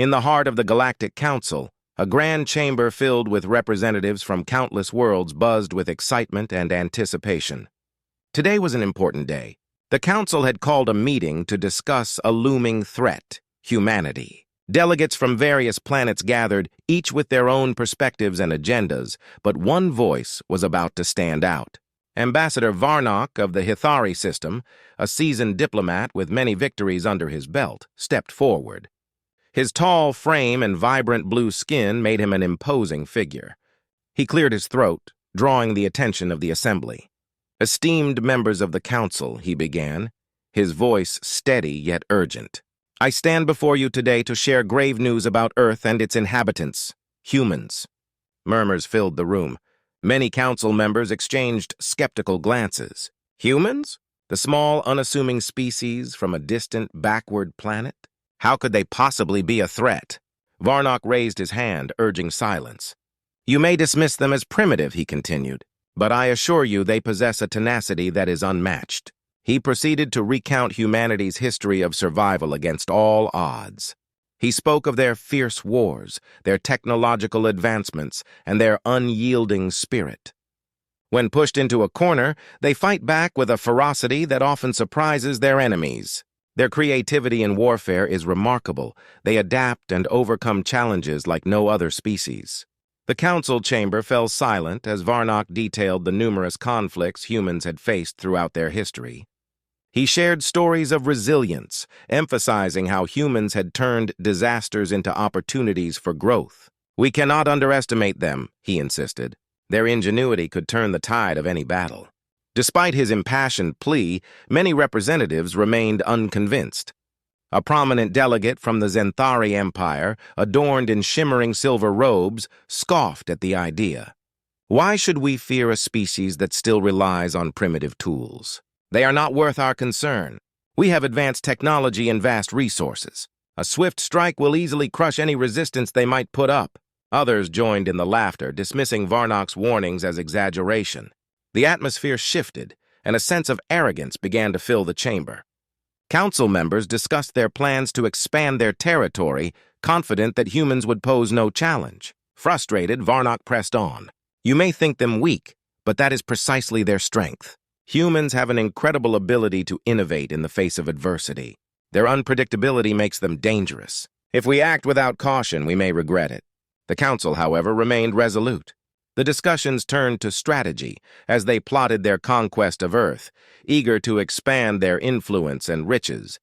In the heart of the Galactic Council, a grand chamber filled with representatives from countless worlds buzzed with excitement and anticipation. Today was an important day. The Council had called a meeting to discuss a looming threat: humanity. Delegates from various planets gathered, each with their own perspectives and agendas, but one voice was about to stand out. Ambassador Varnock of the HFY system, a seasoned diplomat with many victories under his belt, stepped forward. His tall frame and vibrant blue skin made him an imposing figure. He cleared his throat, drawing the attention of the assembly. "Esteemed members of the Council," he began, his voice steady yet urgent. "I stand before you today to share grave news about Earth and its inhabitants, humans." Murmurs filled the room. Many council members exchanged skeptical glances. Humans? The small, unassuming species from a distant, backward planet? How could they possibly be a threat? Varnock raised his hand, urging silence. "You may dismiss them as primitive," he continued, "but I assure you they possess a tenacity that is unmatched." He proceeded to recount humanity's history of survival against all odds. He spoke of their fierce wars, their technological advancements, and their unyielding spirit. When pushed into a corner, they fight back with a ferocity that often surprises their enemies. Their creativity in warfare is remarkable. They adapt and overcome challenges like no other species. The council chamber fell silent as Varnock detailed the numerous conflicts humans had faced throughout their history. He shared stories of resilience, emphasizing how humans had turned disasters into opportunities for growth. "We cannot underestimate them," he insisted. "Their ingenuity could turn the tide of any battle." Despite his impassioned plea, many representatives remained unconvinced. A prominent delegate from the Zenthari Empire, adorned in shimmering silver robes, scoffed at the idea. "Why should we fear a species that still relies on primitive tools? They are not worth our concern. We have advanced technology and vast resources. A swift strike will easily crush any resistance they might put up." Others joined in the laughter, dismissing Varnock's warnings as exaggeration. The atmosphere shifted, and a sense of arrogance began to fill the chamber. Council members discussed their plans to expand their territory, confident that humans would pose no challenge. Frustrated, Varnock pressed on. "You may think them weak, but that is precisely their strength. Humans have an incredible ability to innovate in the face of adversity. Their unpredictability makes them dangerous. If we act without caution, we may regret it." The council, however, remained resolute. The discussions turned to strategy as they plotted their conquest of Earth, eager to expand their influence and riches.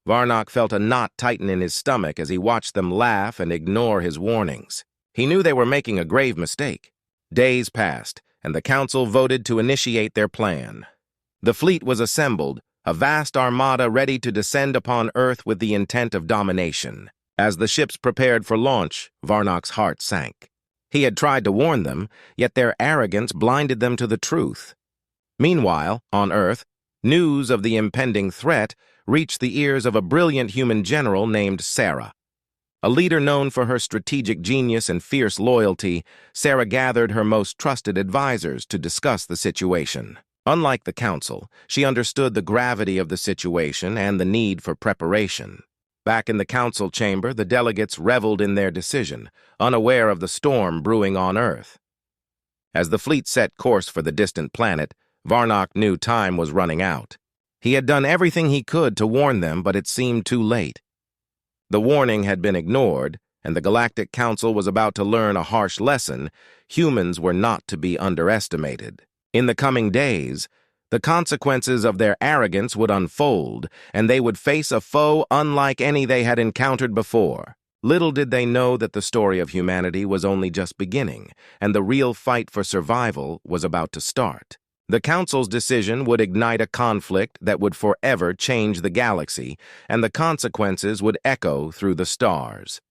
Varnock felt a knot tighten in his stomach as he watched them laugh and ignore his warnings. He knew they were making a grave mistake. Days passed, and the council voted to initiate their plan. The fleet was assembled, a vast armada ready to descend upon Earth with the intent of domination. As the ships prepared for launch, Varnock's heart sank. He had tried to warn them, yet their arrogance blinded them to the truth. Meanwhile, on Earth, news of the impending threat reached the ears of a brilliant human general named Sarah. A leader known for her strategic genius and fierce loyalty, Sarah gathered her most trusted advisors to discuss the situation. Unlike the council, she understood the gravity of the situation and the need for preparation. Back in the council chamber, the delegates reveled in their decision, unaware of the storm brewing on Earth. As the fleet set course for the distant planet, Varnock knew time was running out. He had done everything he could to warn them, but it seemed too late. The warning had been ignored, and the Galactic Council was about to learn a harsh lesson: humans were not to be underestimated. In the coming days, the consequences of their arrogance would unfold, and they would face a foe unlike any they had encountered before. Little did they know that the story of humanity was only just beginning, and the real fight for survival was about to start. The Council's decision would ignite a conflict that would forever change the galaxy, and the consequences would echo through the stars.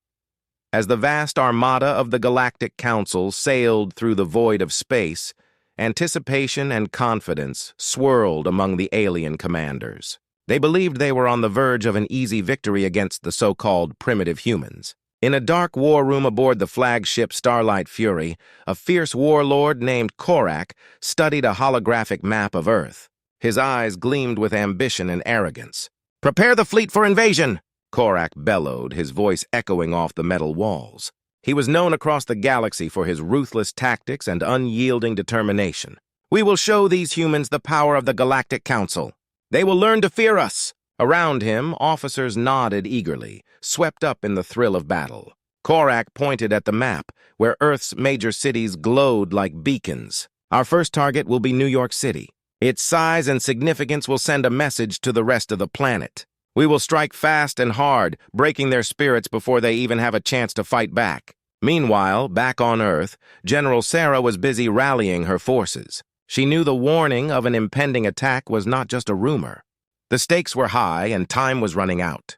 As the vast armada of the Galactic Council sailed through the void of space, anticipation and confidence swirled among the alien commanders. They believed they were on the verge of an easy victory against the so-called primitive humans. In a dark war room aboard the flagship Starlight Fury, a fierce warlord named Korak studied a holographic map of Earth. His eyes gleamed with ambition and arrogance. "Prepare the fleet for invasion!" Korak bellowed, his voice echoing off the metal walls. He was known across the galaxy for his ruthless tactics and unyielding determination. "We will show these humans the power of the Galactic Council. They will learn to fear us." Around him, officers nodded eagerly, swept up in the thrill of battle. Korak pointed at the map, where Earth's major cities glowed like beacons. "Our first target will be New York City. Its size and significance will send a message to the rest of the planet. We will strike fast and hard, breaking their spirits before they even have a chance to fight back." Meanwhile, back on Earth, General Sarah was busy rallying her forces. She knew the warning of an impending attack was not just a rumor. The stakes were high and time was running out.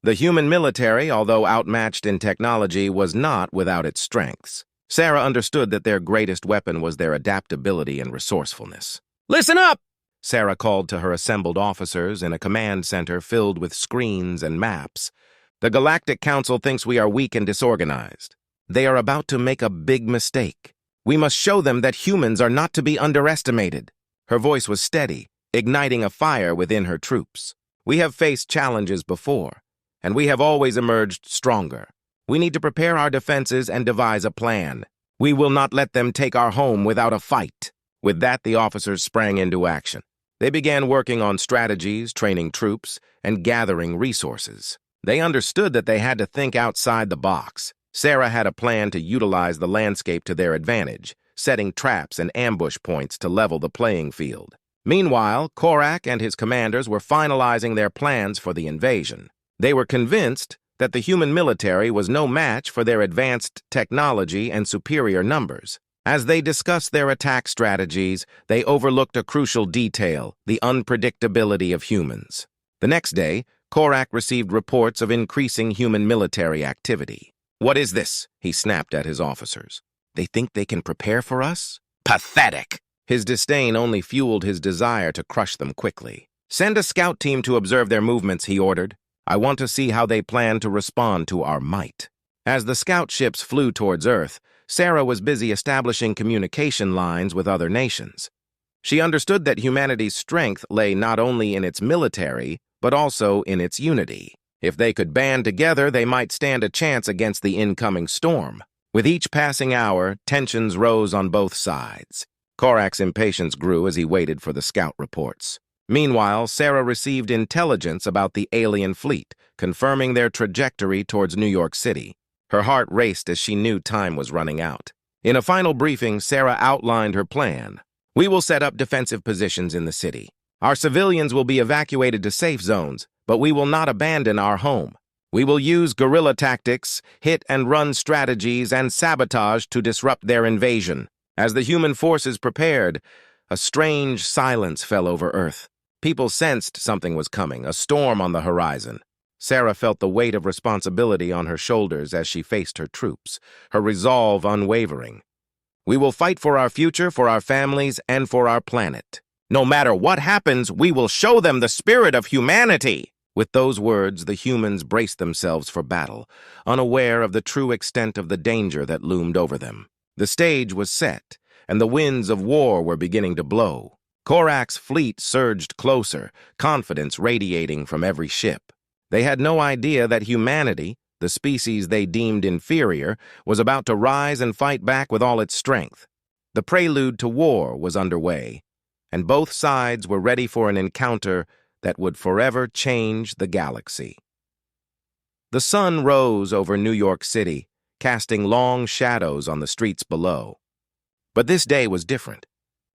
The human military, although outmatched in technology, was not without its strengths. Sarah understood that their greatest weapon was their adaptability and resourcefulness. "Listen up!" Sarah called to her assembled officers in a command center filled with screens and maps. "The Galactic Council thinks we are weak and disorganized. They are about to make a big mistake. We must show them that humans are not to be underestimated." Her voice was steady, igniting a fire within her troops. "We have faced challenges before, and we have always emerged stronger. We need to prepare our defenses and devise a plan. We will not let them take our home without a fight." With that, the officers sprang into action. They began working on strategies, training troops, and gathering resources. They understood that they had to think outside the box. Sarah had a plan to utilize the landscape to their advantage, setting traps and ambush points to level the playing field. Meanwhile, Korak and his commanders were finalizing their plans for the invasion. They were convinced that the human military was no match for their advanced technology and superior numbers. As they discussed their attack strategies, they overlooked a crucial detail: the unpredictability of humans. The next day, Korak received reports of increasing human military activity. "What is this?" he snapped at his officers. "They think they can prepare for us? Pathetic!" His disdain only fueled his desire to crush them quickly. "Send a scout team to observe their movements," he ordered. "I want to see how they plan to respond to our might." As the scout ships flew towards Earth, Sarah was busy establishing communication lines with other nations. She understood that humanity's strength lay not only in its military, but also in its unity. If they could band together, they might stand a chance against the incoming storm. With each passing hour, tensions rose on both sides. Korak's impatience grew as he waited for the scout reports. Meanwhile, Sarah received intelligence about the alien fleet, confirming their trajectory towards New York City. Her heart raced as she knew time was running out. In a final briefing, Sarah outlined her plan. "We will set up defensive positions in the city. Our civilians will be evacuated to safe zones, but we will not abandon our home. We will use guerrilla tactics, hit-and-run strategies, and sabotage to disrupt their invasion." As the human forces prepared, a strange silence fell over Earth. People sensed something was coming, a storm on the horizon. Sarah felt the weight of responsibility on her shoulders as she faced her troops, her resolve unwavering. "We will fight for our future, for our families, and for our planet. No matter what happens, we will show them the spirit of humanity." With those words, the humans braced themselves for battle, unaware of the true extent of the danger that loomed over them. The stage was set, and the winds of war were beginning to blow. Korak's fleet surged closer, confidence radiating from every ship. They had no idea that humanity, the species they deemed inferior, was about to rise and fight back with all its strength. The prelude to war was underway, and both sides were ready for an encounter that would forever change the galaxy. The sun rose over New York City, casting long shadows on the streets below. But this day was different.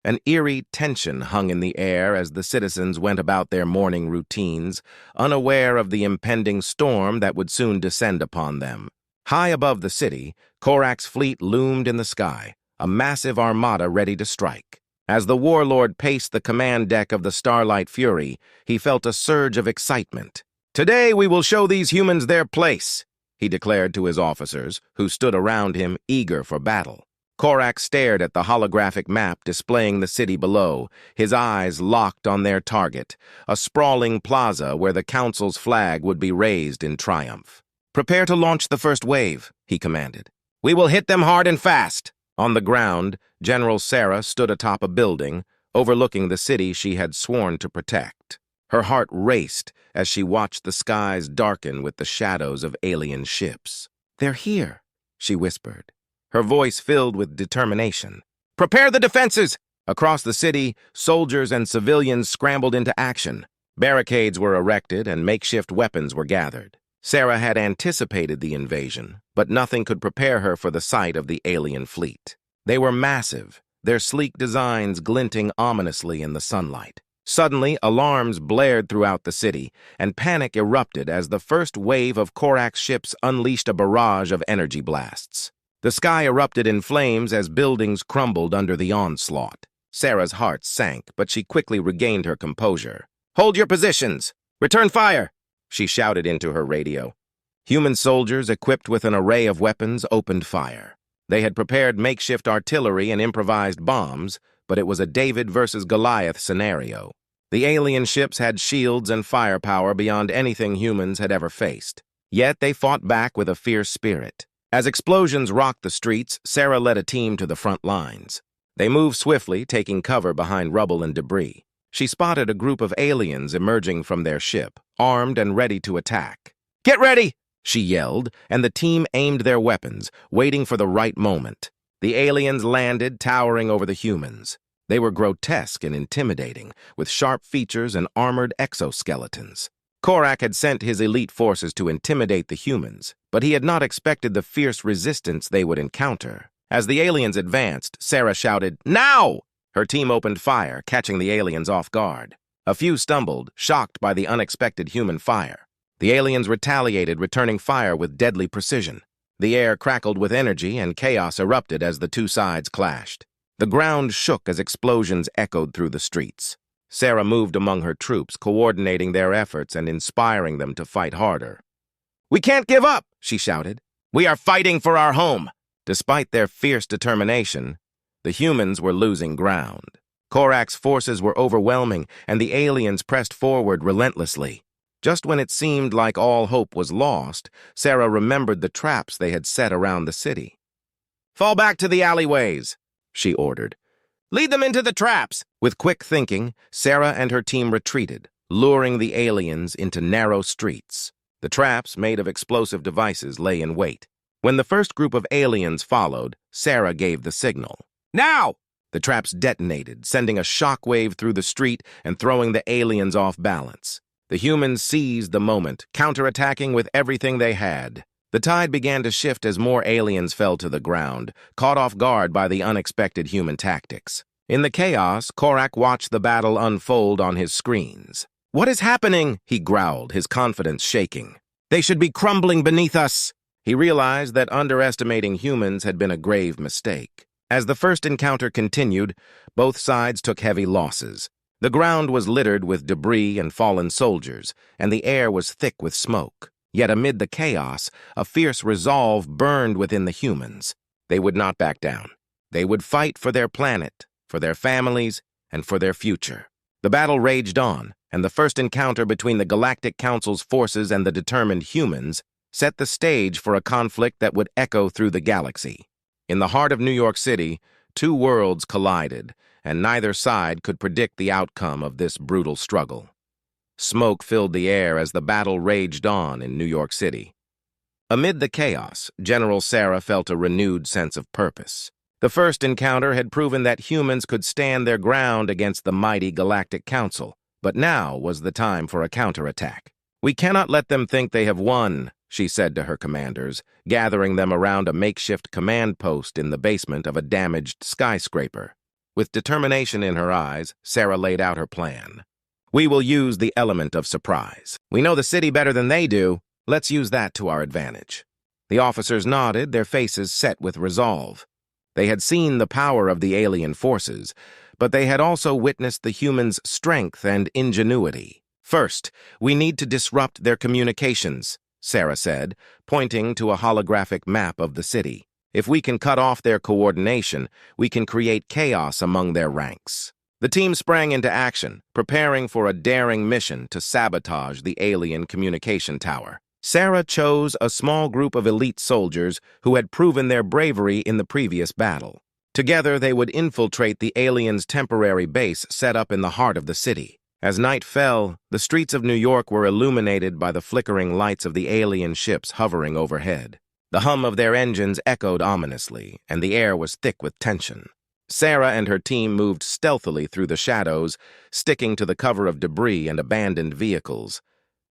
An eerie tension hung in the air as the citizens went about their morning routines, unaware of the impending storm that would soon descend upon them. High above the city, Korak's fleet loomed in the sky, a massive armada ready to strike. As the warlord paced the command deck of the Starlight Fury, he felt a surge of excitement. "Today we will show these humans their place," he declared to his officers, who stood around him, eager for battle. Korak stared at the holographic map displaying the city below, his eyes locked on their target, a sprawling plaza where the council's flag would be raised in triumph. "Prepare to launch the first wave," he commanded. "We will hit them hard and fast." On the ground, General Sarah stood atop a building, overlooking the city she had sworn to protect. Her heart raced as she watched the skies darken with the shadows of alien ships. "They're here," she whispered, her voice filled with determination. "Prepare the defenses!" Across the city, soldiers and civilians scrambled into action. Barricades were erected and makeshift weapons were gathered. Sarah had anticipated the invasion, but nothing could prepare her for the sight of the alien fleet. They were massive, their sleek designs glinting ominously in the sunlight. Suddenly, alarms blared throughout the city, and panic erupted as the first wave of Korak's ships unleashed a barrage of energy blasts. The sky erupted in flames as buildings crumbled under the onslaught. Sarah's heart sank, but she quickly regained her composure. "Hold your positions! Return fire!" she shouted into her radio. Human soldiers equipped with an array of weapons opened fire. They had prepared makeshift artillery and improvised bombs, but it was a David versus Goliath scenario. The alien ships had shields and firepower beyond anything humans had ever faced. Yet they fought back with a fierce spirit. As explosions rocked the streets, Sarah led a team to the front lines. They moved swiftly, taking cover behind rubble and debris. She spotted a group of aliens emerging from their ship, armed and ready to attack. "Get ready!" she yelled, and the team aimed their weapons, waiting for the right moment. The aliens landed, towering over the humans. They were grotesque and intimidating, with sharp features and armored exoskeletons. Korak had sent his elite forces to intimidate the humans, but he had not expected the fierce resistance they would encounter. As the aliens advanced, Sarah shouted, "Now!" Her team opened fire, catching the aliens off guard. A few stumbled, shocked by the unexpected human fire. The aliens retaliated, returning fire with deadly precision. The air crackled with energy, and chaos erupted as the two sides clashed. The ground shook as explosions echoed through the streets. Sarah moved among her troops, coordinating their efforts and inspiring them to fight harder. "We can't give up!" she shouted. "We are fighting for our home!" Despite their fierce determination, the humans were losing ground. Korak's forces were overwhelming, and the aliens pressed forward relentlessly. Just when it seemed like all hope was lost, Sarah remembered the traps they had set around the city. "Fall back to the alleyways," she ordered. "Lead them into the traps!" With quick thinking, Sarah and her team retreated, luring the aliens into narrow streets. The traps, made of explosive devices, lay in wait. When the first group of aliens followed, Sarah gave the signal. "Now!" The traps detonated, sending a shockwave through the street and throwing the aliens off balance. The humans seized the moment, counterattacking with everything they had. The tide began to shift as more aliens fell to the ground, caught off guard by the unexpected human tactics. In the chaos, Korak watched the battle unfold on his screens. "What is happening?" he growled, his confidence shaking. "They should be crumbling beneath us." He realized that underestimating humans had been a grave mistake. As the first encounter continued, both sides took heavy losses. The ground was littered with debris and fallen soldiers, and the air was thick with smoke. Yet amid the chaos, a fierce resolve burned within the humans. They would not back down. They would fight for their planet, for their families, and for their future. The battle raged on, and the first encounter between the Galactic Council's forces and the determined humans set the stage for a conflict that would echo through the galaxy. In the heart of New York City, two worlds collided, and neither side could predict the outcome of this brutal struggle. Smoke filled the air as the battle raged on in New York City. Amid the chaos, General Sarah felt a renewed sense of purpose. The first encounter had proven that humans could stand their ground against the mighty Galactic Council, but now was the time for a counterattack. "We cannot let them think they have won," she said to her commanders, gathering them around a makeshift command post in the basement of a damaged skyscraper. With determination in her eyes, Sarah laid out her plan. "We will use the element of surprise. We know the city better than they do. Let's use that to our advantage." The officers nodded, their faces set with resolve. They had seen the power of the alien forces, but they had also witnessed the humans' strength and ingenuity. "First, we need to disrupt their communications," Sarah said, pointing to a holographic map of the city. "If we can cut off their coordination, we can create chaos among their ranks." The team sprang into action, preparing for a daring mission to sabotage the alien communication tower. Sarah chose a small group of elite soldiers who had proven their bravery in the previous battle. Together, they would infiltrate the aliens' temporary base set up in the heart of the city. As night fell, the streets of New York were illuminated by the flickering lights of the alien ships hovering overhead. The hum of their engines echoed ominously, and the air was thick with tension. Sarah and her team moved stealthily through the shadows, sticking to the cover of debris and abandoned vehicles.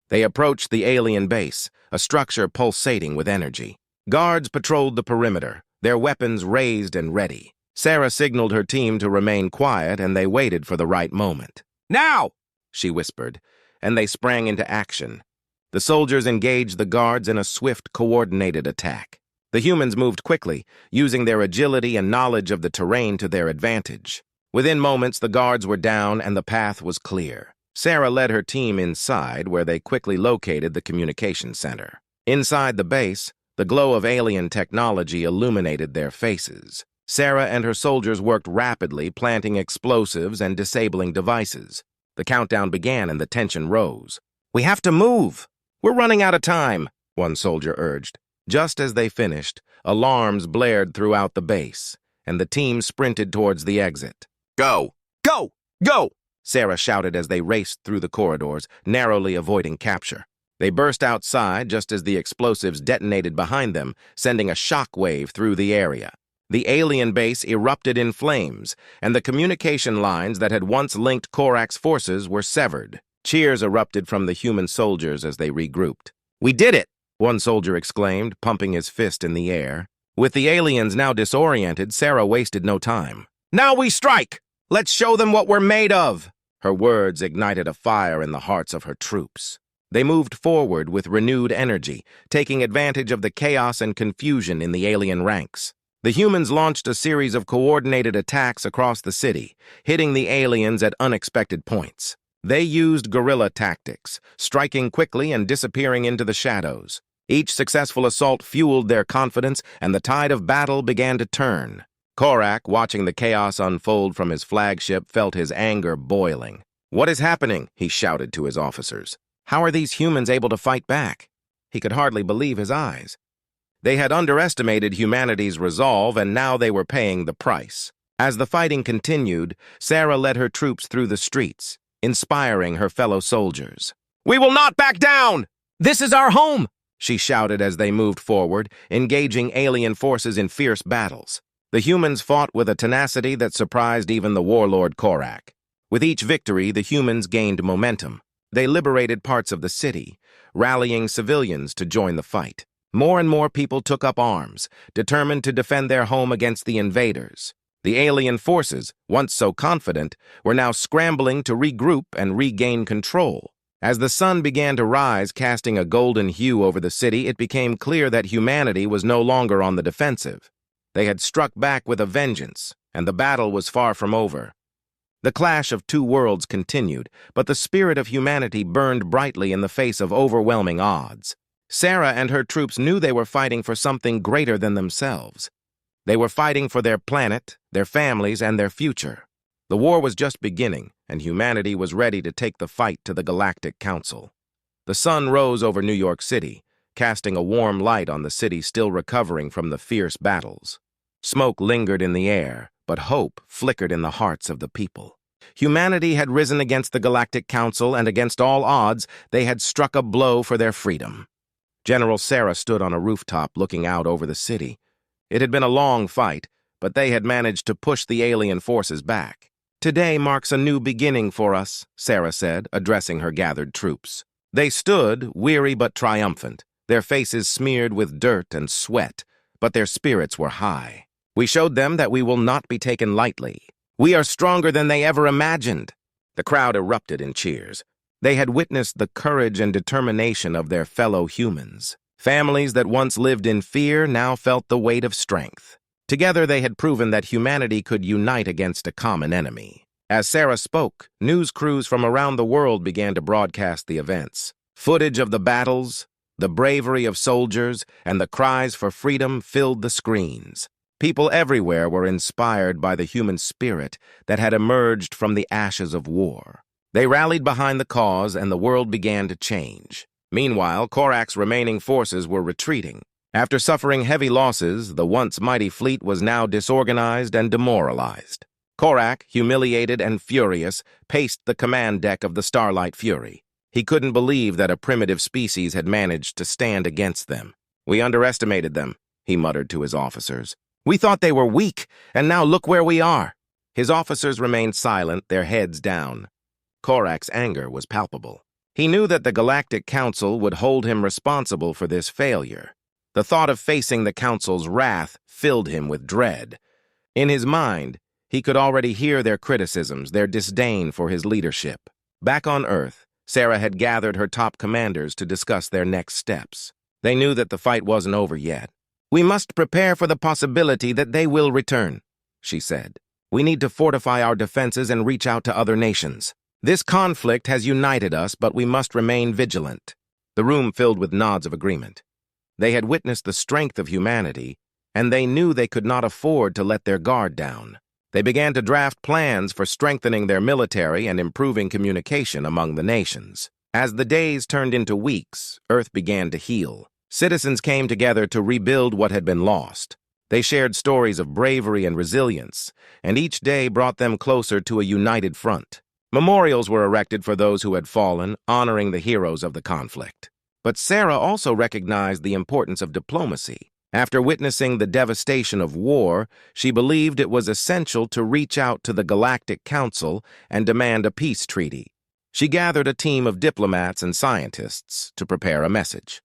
They approached the alien base, a structure pulsating with energy. Guards patrolled the perimeter, their weapons raised and ready. Sarah signaled her team to remain quiet, and they waited for the right moment. "Now!" she whispered, and they sprang into action. The soldiers engaged the guards in a swift, coordinated attack. The humans moved quickly, using their agility and knowledge of the terrain to their advantage. Within moments, the guards were down and the path was clear. Sarah led her team inside, where they quickly located the communication center. Inside the base, the glow of alien technology illuminated their faces. Sarah and her soldiers worked rapidly, planting explosives and disabling devices. The countdown began and the tension rose. "We have to move! We're running out of time," one soldier urged. Just as they finished, alarms blared throughout the base, and the team sprinted towards the exit. "Go! Go! Go!" Sarah shouted as they raced through the corridors, narrowly avoiding capture. They burst outside just as the explosives detonated behind them, sending a shock wave through the area. The alien base erupted in flames, and the communication lines that had once linked Korak's forces were severed. Cheers erupted from the human soldiers as they regrouped. "We did it!" one soldier exclaimed, pumping his fist in the air. With the aliens now disoriented, Sarah wasted no time. "Now we strike! Let's show them what we're made of!" Her words ignited a fire in the hearts of her troops. They moved forward with renewed energy, taking advantage of the chaos and confusion in the alien ranks. The humans launched a series of coordinated attacks across the city, hitting the aliens at unexpected points. They used guerrilla tactics, striking quickly and disappearing into the shadows. Each successful assault fueled their confidence, and the tide of battle began to turn. Korak, watching the chaos unfold from his flagship, felt his anger boiling. "What is happening?" he shouted to his officers. "How are these humans able to fight back?" He could hardly believe his eyes. They had underestimated humanity's resolve, and now they were paying the price. As the fighting continued, Sarah led her troops through the streets, inspiring her fellow soldiers. "We will not back down! This is our home!" she shouted as they moved forward, engaging alien forces in fierce battles. The humans fought with a tenacity that surprised even the warlord Korak. With each victory, the humans gained momentum. They liberated parts of the city, rallying civilians to join the fight. More and more people took up arms, determined to defend their home against the invaders. The alien forces, once so confident, were now scrambling to regroup and regain control. As the sun began to rise, casting a golden hue over the city, it became clear that humanity was no longer on the defensive. They had struck back with a vengeance, and the battle was far from over. The clash of two worlds continued, but the spirit of humanity burned brightly in the face of overwhelming odds. Sarah and her troops knew they were fighting for something greater than themselves. They were fighting for their planet, their families, and their future. The war was just beginning, and humanity was ready to take the fight to the Galactic Council. The sun rose over New York City, casting a warm light on the city still recovering from the fierce battles. Smoke lingered in the air, but hope flickered in the hearts of the people. Humanity had risen against the Galactic Council, and against all odds, they had struck a blow for their freedom. General Sarah stood on a rooftop looking out over the city. It had been a long fight, but they had managed to push the alien forces back. "Today marks a new beginning for us," Sarah said, addressing her gathered troops. They stood, weary but triumphant, their faces smeared with dirt and sweat, but their spirits were high. "We showed them that we will not be taken lightly. We are stronger than they ever imagined." The crowd erupted in cheers. They had witnessed the courage and determination of their fellow humans. Families that once lived in fear now felt the weight of strength. Together they had proven that humanity could unite against a common enemy. As Sarah spoke, news crews from around the world began to broadcast the events. Footage of the battles, the bravery of soldiers, and the cries for freedom filled the screens. People everywhere were inspired by the human spirit that had emerged from the ashes of war. They rallied behind the cause, and the world began to change. Meanwhile, Korak's remaining forces were retreating. After suffering heavy losses, the once mighty fleet was now disorganized and demoralized. Korak, humiliated and furious, paced the command deck of the Starlight Fury. He couldn't believe that a primitive species had managed to stand against them. "We underestimated them," he muttered to his officers. "We thought they were weak, and now look where we are." His officers remained silent, their heads down. Korak's anger was palpable. He knew that the Galactic Council would hold him responsible for this failure. The thought of facing the Council's wrath filled him with dread. In his mind, he could already hear their criticisms, their disdain for his leadership. Back on Earth, Sarah had gathered her top commanders to discuss their next steps. They knew that the fight wasn't over yet. "We must prepare for the possibility that they will return," she said. "We need to fortify our defenses and reach out to other nations. This conflict has united us, but we must remain vigilant." The room filled with nods of agreement. They had witnessed the strength of humanity, and they knew they could not afford to let their guard down. They began to draft plans for strengthening their military and improving communication among the nations. As the days turned into weeks, Earth began to heal. Citizens came together to rebuild what had been lost. They shared stories of bravery and resilience, and each day brought them closer to a united front. Memorials were erected for those who had fallen, honoring the heroes of the conflict. But Sarah also recognized the importance of diplomacy. After witnessing the devastation of war, she believed it was essential to reach out to the Galactic Council and demand a peace treaty. She gathered a team of diplomats and scientists to prepare a message.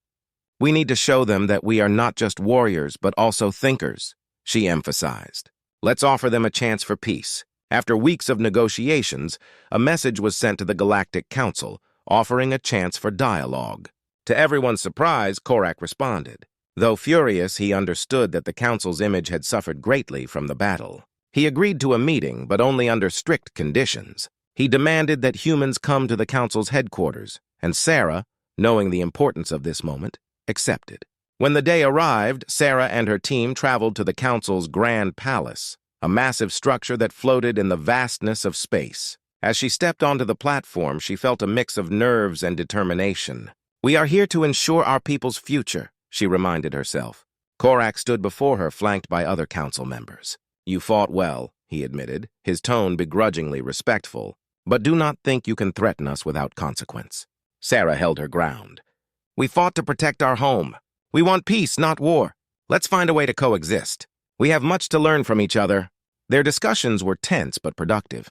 "We need to show them that we are not just warriors, but also thinkers," she emphasized. "Let's offer them a chance for peace." After weeks of negotiations, a message was sent to the Galactic Council, offering a chance for dialogue. To everyone's surprise, Korak responded. Though furious, he understood that the Council's image had suffered greatly from the battle. He agreed to a meeting, but only under strict conditions. He demanded that humans come to the Council's headquarters, and Sarah, knowing the importance of this moment, accepted. When the day arrived, Sarah and her team traveled to the Council's Grand Palace, a massive structure that floated in the vastness of space. As she stepped onto the platform, she felt a mix of nerves and determination. "We are here to ensure our people's future," she reminded herself. Korak stood before her, flanked by other council members. "You fought well," he admitted, his tone begrudgingly respectful. "But do not think you can threaten us without consequence." Sarah held her ground. "We fought to protect our home. We want peace, not war. Let's find a way to coexist. We have much to learn from each other." Their discussions were tense but productive.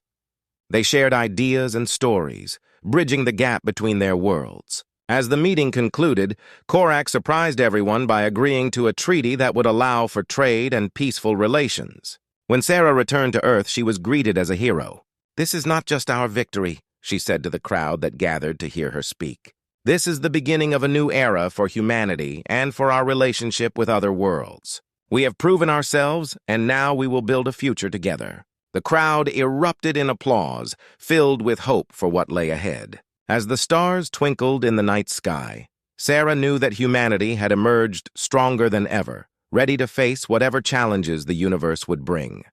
They shared ideas and stories, bridging the gap between their worlds. As the meeting concluded, Korak surprised everyone by agreeing to a treaty that would allow for trade and peaceful relations. When Sarah returned to Earth, she was greeted as a hero. "This is not just our victory," she said to the crowd that gathered to hear her speak. "This is the beginning of a new era for humanity and for our relationship with other worlds. We have proven ourselves, and now we will build a future together." The crowd erupted in applause, filled with hope for what lay ahead. As the stars twinkled in the night sky, Sarah knew that humanity had emerged stronger than ever, ready to face whatever challenges the universe would bring.